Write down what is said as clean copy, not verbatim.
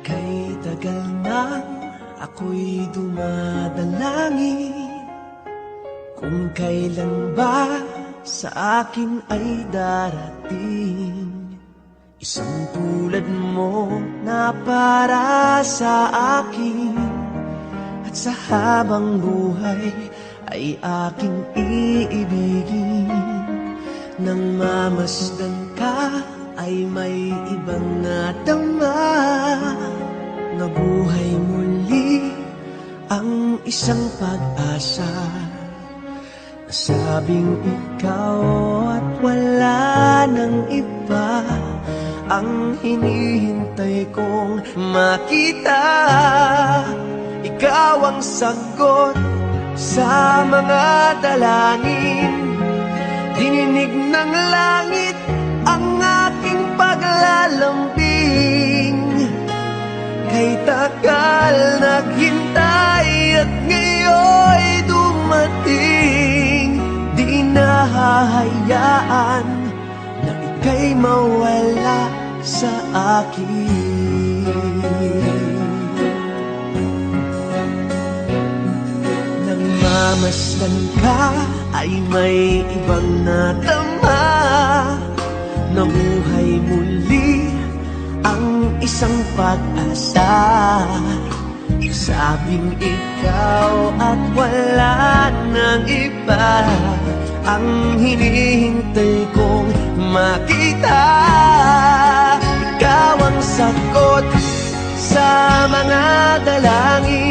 Kay tagal nang ako'y dumadalangin kung kailan ba sa akin ay darating isang tulad mo na para sa akin. At sa habang buhay ay aking iibigin. Nang mamasdan ka ay may ibang nadama. Nabuhay muli ang isang pag-asa. Nasabing ikaw at wala nang iba ang hinihintay kong makita. Ikaw ang sagot sa mga dalangin. Dininig ng langit ang aking paglalambing. Kay tagal naghintay at ngayon'y dumating. Di nahahayaan na ika'y mawala sa akin. Nang mamasdan ka ay may ibang nadama. Nabuhay muli ang isang pag-asa. Sabing ikaw at wala nang iba ang hinihintay kong makita. Ikaw ang sagot sa mga dalangin.